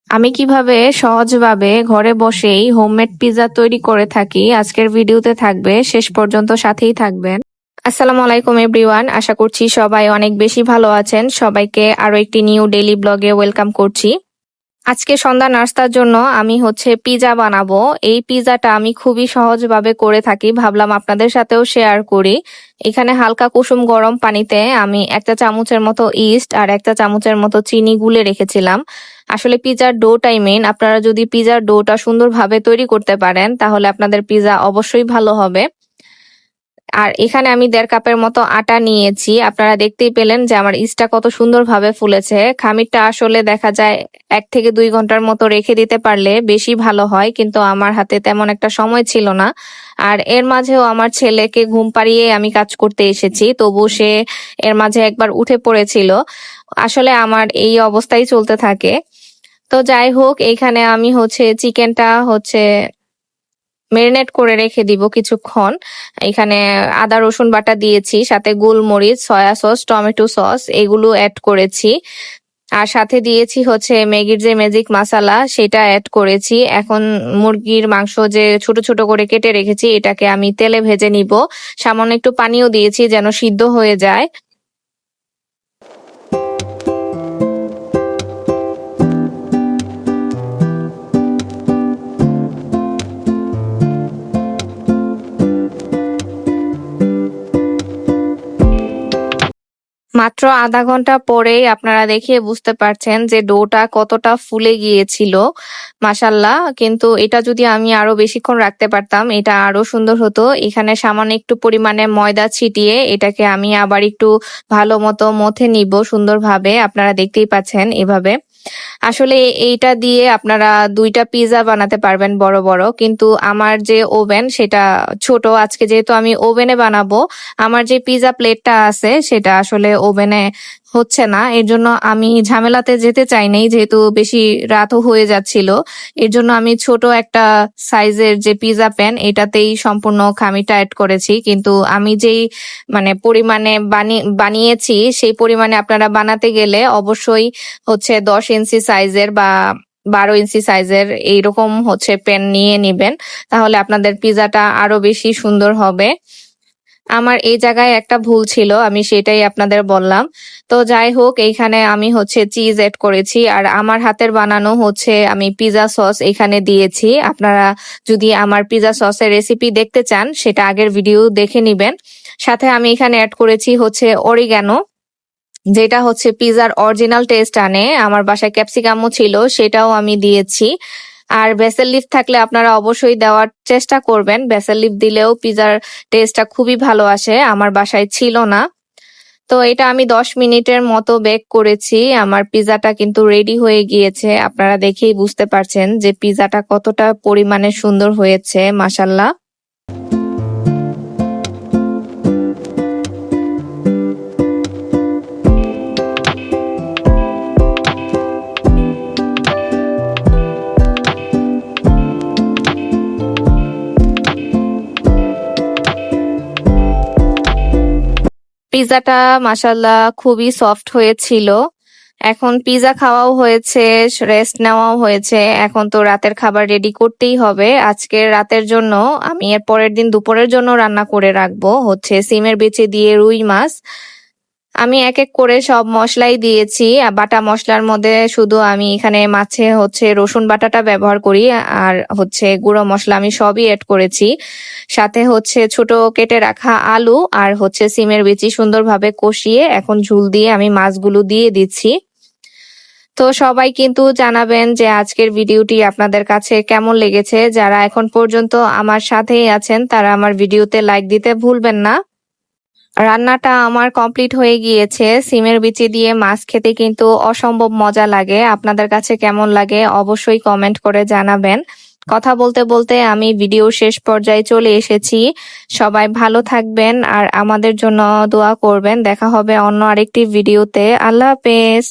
আমি কিভাবে সহজভাবে ঘরে বসেই হোমমেড পিৎজা তৈরি করে থাকি আজকের ভিডিওতে থাকবে, শেষ পর্যন্ত সাথেই থাকবেন। আসসালামু আলাইকুম এভরিওয়ান, আশা করছি সবাই অনেক বেশি ভালো আছেন। সবাইকে আরো একটি নিউ ডেইলি ব্লগে ওয়েলকাম করছি। আজকে সন্ধ্যা নাস্তার জন্য আমি পিৎজা বানাবো। এই পিৎজাটা আমি খুবই সহজভাবে করে থাকি, ভাবলাম আপনাদের সাথেও শেয়ার করি। এখানে হালকা কুসুম গরম পানিতে আমি 1 চা চামচের মতো ইস্ট আর 1 চা চামচের মতো চিনি গুলে রেখেছিলাম। আসলে পিৎজার ডোটাই মেইন। আপনারা যদি পিৎজার ডোটা সুন্দরভাবে তৈরি করতে পারেন তাহলে আপনাদের পিৎজা অবশ্যই ভালো হবে। আর এখানে আমি 1.5 কাপের মতো আটা নিয়েছি। আপনারা দেখতেই পেলেন যে আমার ইস্টটা কত সুন্দরভাবে ফুলেছে। খামিরটা আসলে দেখা যায় 1 থেকে 2 ঘন্টার মতো রেখে দিতে পারলে বেশি ভালো হয়, কিন্তু আমার হাতে তেমন একটা সময় ছিল না। আর এর মাঝেও আমার ছেলেকে ঘুম পাড়িয়ে আমি কাজ করতে এসেছি, তবু সে এর মাঝে একবার উঠে পড়েছিল। আসলে আমার এই অবস্থাই চলতে থাকে। তো যাই হোক, এইখানে আমি চিকেনটা মেরিনেট করে রেখে দিব কিছুক্ষণ। এখানে আদা রসুন বাটা দিয়েছি, সাথে গোলমরিচ, সয়া সস, টমেটো সস এগুলো অ্যাড করেছি। আর সাথে দিয়েছি ম্যাগির যে ম্যাজিক মশলা সেটা অ্যাড করেছি। এখন মুরগির মাংস যে ছোট ছোট করে কেটে রেখেছি এটাকে আমি তেলে ভেজে নিব। সামান্য একটু পানিও দিয়েছি যেন সিদ্ধ হয়ে যায়। মাত্র আধা ঘন্টা পরেই আপনারা দেখিয়ে বুঝতে পারছেন যে ডোটা কতটা ফুলে গিয়েছিল। মাশাল্লাহ, কিন্তু এটা যদি আমি আরো বেশিক্ষণ রাখতে পারতাম এটা আরো সুন্দর হতো। এখানে সামান্য একটু পরিমাণে ময়দা ছিটিয়ে এটাকে আমি আবার একটু ভালো মতো মথে নিব সুন্দরভাবে। আপনারা দেখতেই পাচ্ছেন এভাবে। আসলে এইটা দিয়ে আপনারা 2টা পিৎজা বানাতে পারবেন বড় বড়, কিন্তু আমার যে ওভেন সেটা ছোট। আজকে যেহেতু আমি ওভেনে বানাবো, আমার যে পিৎজা প্লেটটা আছে সেটা আসলে ওভেনে হচ্ছে না। এর জন্য আমি ঝামেলাতে যেতে চাই নাই, যেহেতু বেশি রাতও হয়ে যাচ্ছিল। এর জন্য আমি ছোট একটা সাইজের যে পিৎজা প্যান এটাতেই সম্পূর্ণ খামিটা অ্যাড করেছি। কিন্তু আমি যেই পরিমাণে বানিয়েছি সেই পরিমাণে আপনারা বানাতে গেলে অবশ্যই 10 ইঞ্চি সাইজের বা 12 ইঞ্চি সাইজের এইরকম প্যান নিয়ে নিবেন, তাহলে আপনাদের পিৎজাটা আরো বেশি সুন্দর হবে। আমার এই জায়গায় একটা ভুল ছিল, আমি সেটাই আপনাদের বললাম। তো যাই হোক, এইখানে আমি চিজ এড করেছি আর আমার হাতের বানানো আমি পিৎজা সস এখানে দিয়েছি। আপনারা যদি আমার পিৎজা সসের রেসিপি দেখতে চান সেটা আগের ভিডিও দেখে নিবেন। সাথে আমি এখানে অ্যাড করেছি অরিগ্যানো, যেটা পিৎজার অরিজিনাল টেস্ট আনে। আমার বাসায় ক্যাপসিকামও ছিল, সেটাও আমি দিয়েছি। আর বেসেল লিফ থাকলে আপনারা অবশ্যই দেওয়ার চেষ্টা করবেন। বেসেল লিফ দিলেও পিৎজার টেস্টটা খুবই ভালো আসে। আমার বাসায় ছিল না। তো এটা আমি 10 মিনিটের মতো বেক করেছি। আমার পিৎজাটা কিন্তু রেডি হয়ে গিয়েছে। আপনারা দেখেই বুঝতে পারছেন যে পিৎজাটা কতটা পরিমাণে সুন্দর হয়েছে, মাশাল্লাহ। পিৎজাটা মাশাল্লাহ খুবই সফট হয়েছিল। এখন পিৎজা খাওয়াও হয়েছে, রেস্ট নেওয়াও হয়েছে। এখন তো রাতের খাবার রেডি করতেই হবে। আজকের রাতের জন্য আমি এর পরের দিন দুপুরের জন্য রান্না করে রাখবো সিমের বিচি দিয়ে রুই মাছ। আমি এক এক করে সব মশলাই দিয়েছি। বাটা মশলার মধ্যে শুধু আমি এখানে মাছে রসুন বাটাটা ব্যবহার করি, আর গুঁড়ো মশলা আমি সবই এড করেছি। সাথে ছোট কেটে রাখা আলু আর সিমের বিচি সুন্দরভাবে কষিয়ে এখন ঝুল দিয়ে আমি মাছগুলো দিয়ে দিচ্ছি। তো সবাই কিন্তু জানাবেন যে আজকের ভিডিওটি আপনাদের কাছে কেমন লেগেছে। যারা এখন পর্যন্ত আমার সাথেই আছেন তারা আমার ভিডিওতে লাইক দিতে ভুলবেন না। রান্নাটা আমার কমপ্লিট হয়ে গিয়েছে। সিমের বিচি দিয়ে মাছ খেতে কিন্তু অসম্ভব মজা লাগে। আপনাদের কাছে কেমন লাগে অবশ্যই কমেন্ট করে জানাবেন। কথা বলতে বলতে আমি ভিডিও শেষ পর্যায়ে চলে এসেছি। সবাই ভালো থাকবেন আর আমাদের জন্য দোয়া করবেন। দেখা হবে অন্য আরেকটি ভিডিওতে। আল্লাহ হাফেজ।